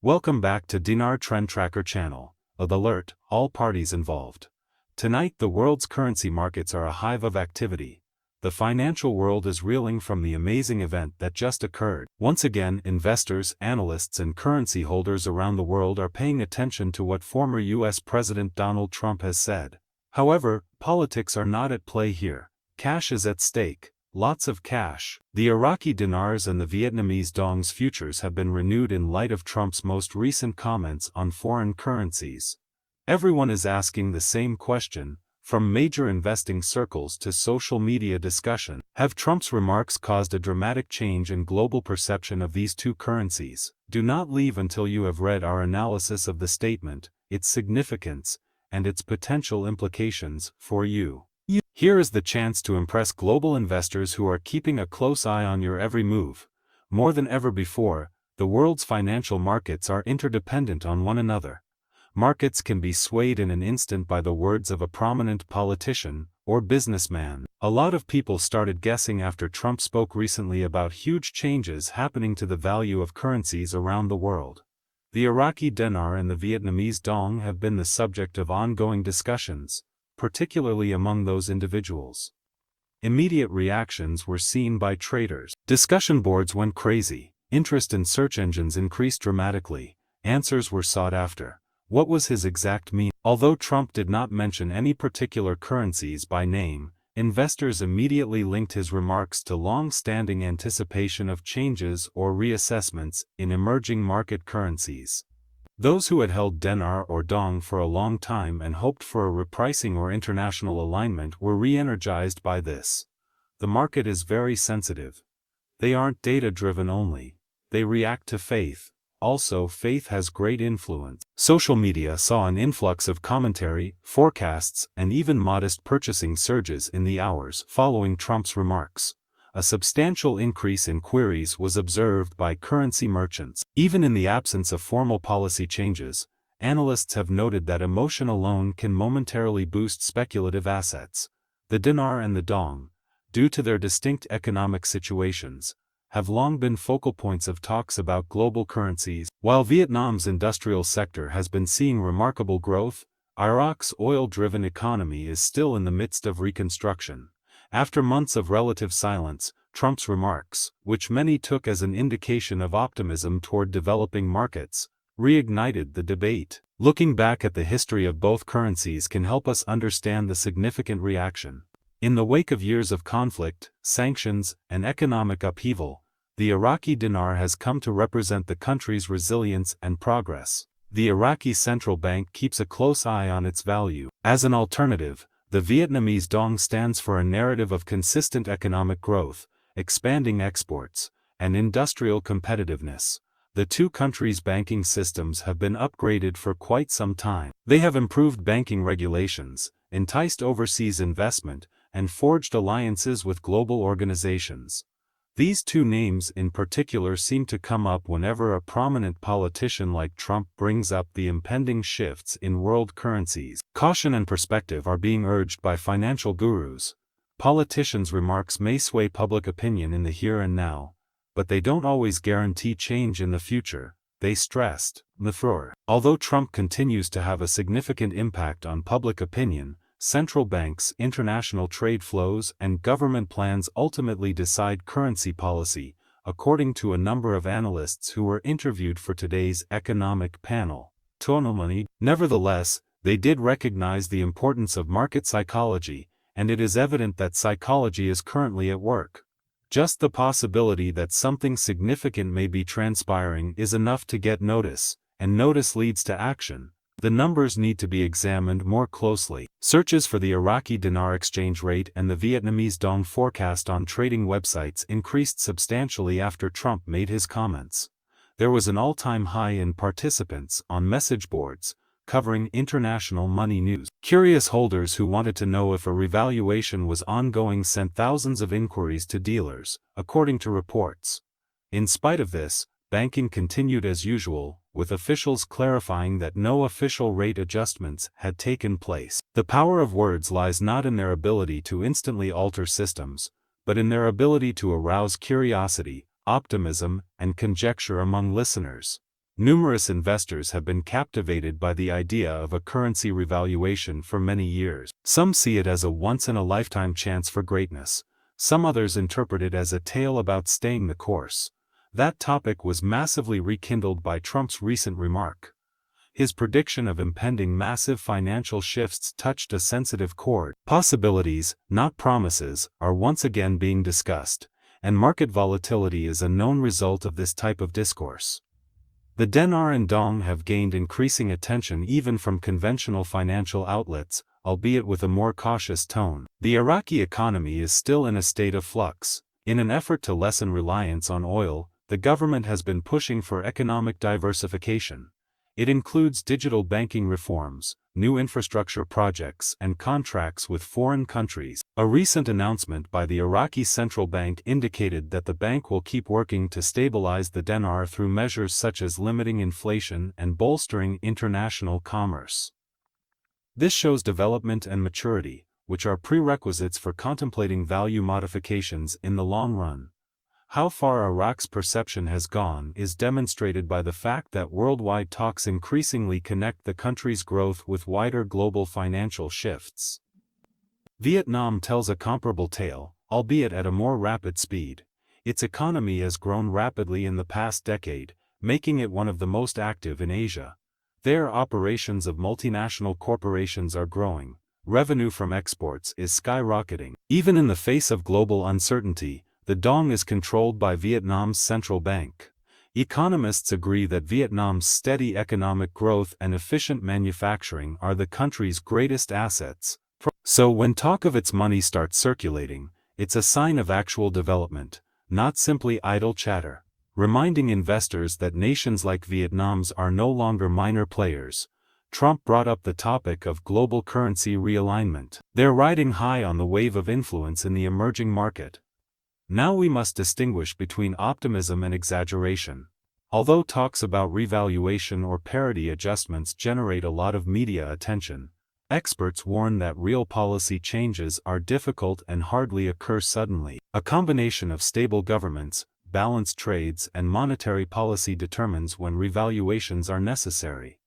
Welcome back to Dinar Trend Tracker channel. Alert, all parties involved. Tonight the world's currency markets are a hive of activity. The financial world is reeling from the amazing event that just occurred. Once again, investors, analysts and currency holders around the world are paying attention to what former US President Donald Trump has said. However, politics are not at play here. Cash is at stake. Lots of cash. The Iraqi dinars and the Vietnamese dong's futures have been renewed in light of Trump's most recent comments on foreign currencies. Everyone is asking the same question, from major investing circles to social media discussion. Have Trump's remarks caused a dramatic change in global perception of these two currencies? Do not leave until you have read our analysis of the statement, its significance, and its potential implications for you. Here is the chance to impress global investors who are keeping a close eye on your every move. More than ever before, the world's financial markets are interdependent on one another. Markets can be swayed in an instant by the words of a prominent politician or businessman. A lot of people started guessing after Trump spoke recently about huge changes happening to the value of currencies around the world. The Iraqi Dinar and the Vietnamese dong have been the subject of ongoing discussions, particularly among those individuals. Immediate reactions were seen by traders. Discussion boards went crazy. Interest in search engines increased dramatically. Answers were sought after. What was his exact meaning? Although Trump did not mention any particular currencies by name, investors immediately linked his remarks to long-standing anticipation of changes or reassessments in emerging market currencies. Those who had held dinar or dong for a long time and hoped for a repricing or international alignment were re-energized by this. The market is very sensitive. They aren't data-driven only. They react to faith. Also, faith has great influence. Social media saw an influx of commentary, forecasts, and even modest purchasing surges in the hours following Trump's remarks. A substantial increase in queries was observed by currency merchants. Even in the absence of formal policy changes, analysts have noted that emotion alone can momentarily boost speculative assets. The dinar and the dong, due to their distinct economic situations, have long been focal points of talks about global currencies. While Vietnam's industrial sector has been seeing remarkable growth, Iraq's oil-driven economy is still in the midst of reconstruction. After months of relative silence, Trump's remarks, which many took as an indication of optimism toward developing markets, reignited the debate. Looking back at the history of both currencies can help us understand the significant reaction. In the wake of years of conflict, sanctions, and economic upheaval, the Iraqi dinar has come to represent the country's resilience and progress. The Iraqi central bank keeps a close eye on its value. As an alternative, the Vietnamese dong stands for a narrative of consistent economic growth, expanding exports, and industrial competitiveness. The two countries' banking systems have been upgraded for quite some time. They have improved banking regulations, enticed overseas investment, and forged alliances with global organizations. These two names in particular seem to come up whenever a prominent politician like Trump brings up the impending shifts in world currencies. Caution and perspective are being urged by financial gurus. Politicians' remarks may sway public opinion in the here and now, but they don't always guarantee change in the future, they stressed. Although Trump continues to have a significant impact on public opinion, central banks, international trade flows, and government plans ultimately decide currency policy, according to a number of analysts who were interviewed for today's economic panel. Nevertheless, they did recognize the importance of market psychology, and it is evident that psychology is currently at work. Just the possibility that something significant may be transpiring is enough to get notice, and notice leads to action. The numbers need to be examined more closely. Searches for the Iraqi dinar exchange rate and the Vietnamese dong forecast on trading websites increased substantially after Trump made his comments. There was an all-time high in participants on message boards, covering international money news. Curious holders who wanted to know if a revaluation was ongoing sent thousands of inquiries to dealers, according to reports. In spite of this, banking continued as usual, with officials clarifying that no official rate adjustments had taken place. The power of words lies not in their ability to instantly alter systems, but in their ability to arouse curiosity, optimism, and conjecture among listeners. Numerous investors have been captivated by the idea of a currency revaluation for many years. Some see it as a once-in-a-lifetime chance for greatness. Some others interpret it as a tale about staying the course. That topic was massively rekindled by Trump's recent remark. His prediction of impending massive financial shifts touched a sensitive chord. Possibilities, not promises, are once again being discussed, and market volatility is a known result of this type of discourse. The dinar and dong have gained increasing attention even from conventional financial outlets, albeit with a more cautious tone. The Iraqi economy is still in a state of flux. In an effort to lessen reliance on oil, the government has been pushing for economic diversification. It includes digital banking reforms, new infrastructure projects, and contracts with foreign countries. A recent announcement by the Iraqi central bank indicated that the bank will keep working to stabilize the dinar through measures such as limiting inflation and bolstering international commerce. This shows development and maturity, which are prerequisites for contemplating value modifications in the long run. How far Iraq's perception has gone is demonstrated by the fact that worldwide talks increasingly connect the country's growth with wider global financial shifts. Vietnam tells a comparable tale, albeit at a more rapid speed. Its economy has grown rapidly in the past decade, making it one of the most active in Asia. There, operations of multinational corporations are growing. Revenue from exports is skyrocketing. Even in the face of global uncertainty, the dong is controlled by Vietnam's central bank. Economists agree that Vietnam's steady economic growth and efficient manufacturing are the country's greatest assets. So when talk of its money starts circulating, it's a sign of actual development, not simply idle chatter. Reminding investors that nations like Vietnam's are no longer minor players, Trump brought up the topic of global currency realignment. They're riding high on the wave of influence in the emerging market. Now we must distinguish between optimism and exaggeration. Although talks about revaluation or parity adjustments generate a lot of media attention, experts warn that real policy changes are difficult and hardly occur suddenly. A combination of stable governments, balanced trades, and monetary policy determines when revaluations are necessary.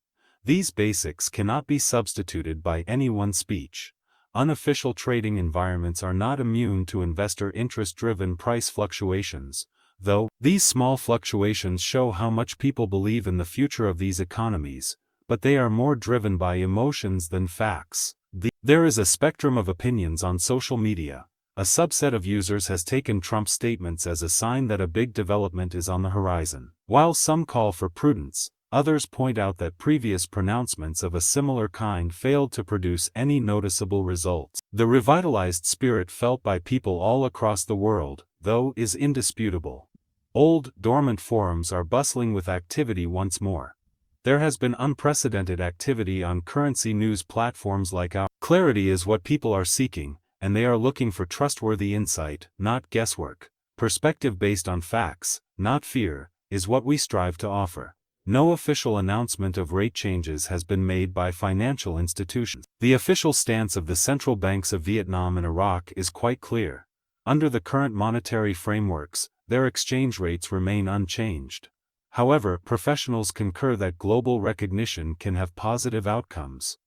These basics cannot be substituted by any one speech. Unofficial trading environments are not immune to investor interest-driven price fluctuations, though these small fluctuations show how much people believe in the future of these economies, but they are more driven by emotions than facts. There is a spectrum of opinions on social media. A subset of users has taken Trump's statements as a sign that a big development is on the horizon. While some call for prudence, others point out that previous pronouncements of a similar kind failed to produce any noticeable results. The revitalized spirit felt by people all across the world, though, is indisputable. Old, dormant forums are bustling with activity once more. There has been unprecedented activity on currency news platforms like ours. Clarity is what people are seeking, and they are looking for trustworthy insight, not guesswork. Perspective based on facts, not fear, is what we strive to offer. No official announcement of rate changes has been made by financial institutions. The official stance of the central banks of Vietnam and Iraq is quite clear. Under the current monetary frameworks, their exchange rates remain unchanged. However, professionals concur that global recognition can have positive outcomes.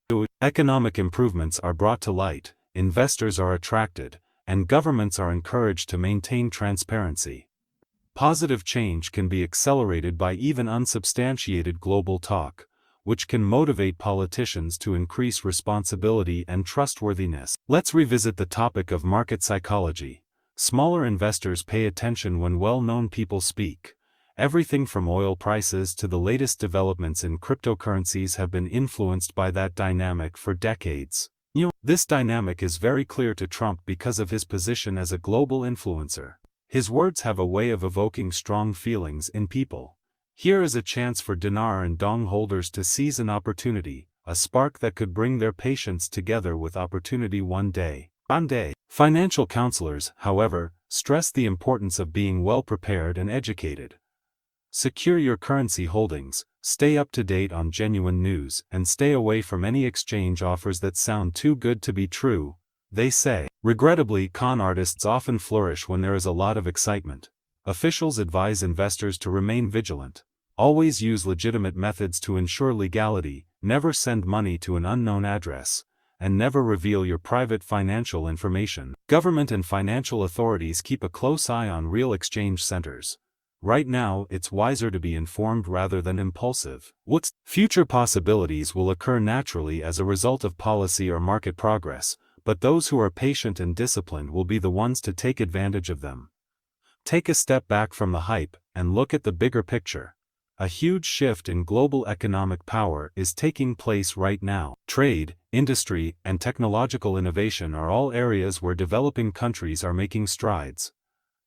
Economic improvements are brought to light, investors are attracted, and governments are encouraged to maintain transparency. Positive change can be accelerated by even unsubstantiated global talk, which can motivate politicians to increase responsibility and trustworthiness. Let's revisit the topic of market psychology. Smaller investors pay attention when well-known people speak. Everything from oil prices to the latest developments in cryptocurrencies have been influenced by that dynamic for decades. This dynamic is very clear to Trump because of his position as a global influencer. His words have a way of evoking strong feelings in people. Here is a chance for dinar and dong holders to seize an opportunity, a spark that could bring their patience together with opportunity one day. Financial counselors, however, stress the importance of being well prepared and educated. Secure your currency holdings, stay up to date on genuine news, and stay away from any exchange offers that sound too good to be true, they say. Regrettably, con artists often flourish when there is a lot of excitement. Officials advise investors to remain vigilant. Always use legitimate methods to ensure legality, never send money to an unknown address, and never reveal your private financial information. Government and financial authorities keep a close eye on real exchange centers. Right now, it's wiser to be informed rather than impulsive. Future possibilities will occur naturally as a result of policy or market progress, but those who are patient and disciplined will be the ones to take advantage of them. Take a step back from the hype and look at the bigger picture. A huge shift in global economic power is taking place right now. Trade, industry, and technological innovation are all areas where developing countries are making strides.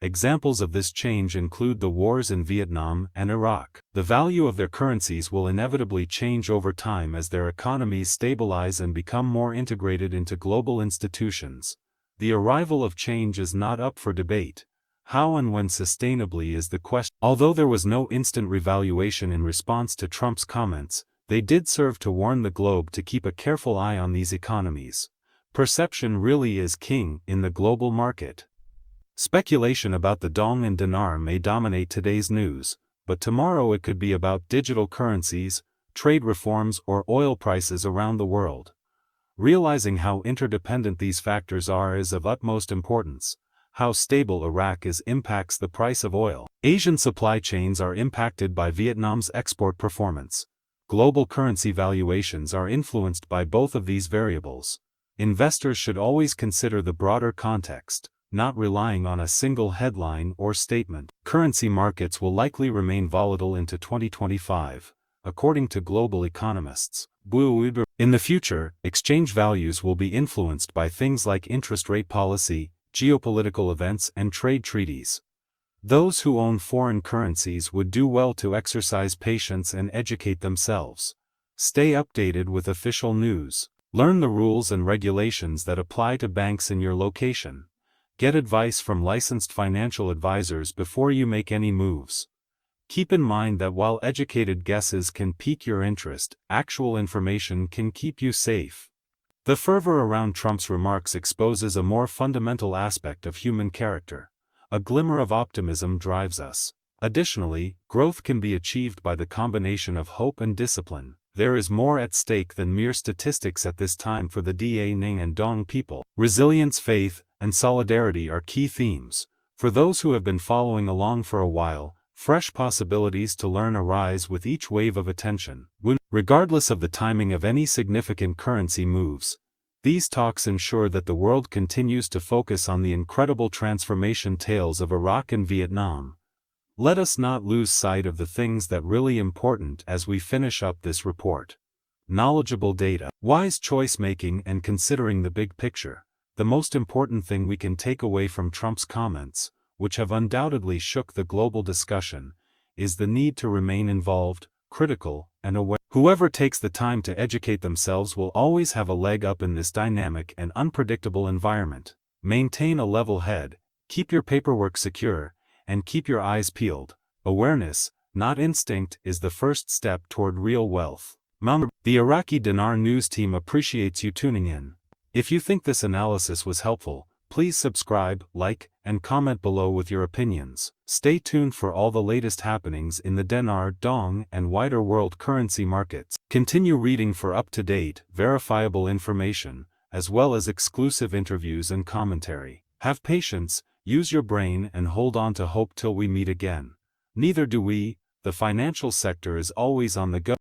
Examples of this change include the wars in Vietnam and Iraq. The value of their currencies will inevitably change over time as their economies stabilize and become more integrated into global institutions. The arrival of change is not up for debate. How and when sustainably is the question. Although there was no instant revaluation in response to Trump's comments, they did serve to warn the globe to keep a careful eye on these economies. Perception really is king in the global market. Speculation about the dong and dinar may dominate today's news, but tomorrow it could be about digital currencies, trade reforms, or oil prices around the world. Realizing how interdependent these factors are is of utmost importance. How stable Iraq is impacts the price of oil. Asian supply chains are impacted by Vietnam's export performance. Global currency valuations are influenced by both of these variables. Investors should always consider the broader context, not relying on a single headline or statement. Currency markets will likely remain volatile into 2025, according to global economists. In the future, exchange values will be influenced by things like interest rate policy, geopolitical events, and trade treaties. Those who own foreign currencies would do well to exercise patience and educate themselves. Stay updated with official news. Learn the rules and regulations that apply to banks in your location. Get advice from licensed financial advisors before you make any moves. Keep in mind that while educated guesses can pique your interest, actual information can keep you safe. The fervor around Trump's remarks exposes a more fundamental aspect of human character. A glimmer of optimism drives us. Additionally, growth can be achieved by the combination of hope and discipline. There is more at stake than mere statistics at this time for the Da Nang and Dong people. Resilience, faith, and solidarity are key themes. For those who have been following along for a while, fresh possibilities to learn arise with each wave of attention. Regardless of the timing of any significant currency moves, these talks ensure that the world continues to focus on the incredible transformation tales of Iraq and Vietnam. Let us not lose sight of the things that really important as we finish up this report. Knowledgeable data, wise choice making, and considering the big picture. The most important thing we can take away from Trump's comments, which have undoubtedly shook the global discussion, is the need to remain involved, critical, and aware. Whoever takes the time to educate themselves will always have a leg up in this dynamic and unpredictable environment. Maintain a level head, keep your paperwork secure, and keep your eyes peeled. Awareness, not instinct, is the first step toward real wealth. The Iraqi Dinar news team appreciates you tuning in. If you think this analysis was helpful, please subscribe, like, and comment below with your opinions. Stay tuned for all the latest happenings in the dinar, dong, and wider world currency markets. Continue reading for up-to-date, verifiable information, as well as exclusive interviews and commentary. Have patience, use your brain, and hold on to hope till we meet again. Neither do we. The financial sector is always on the go.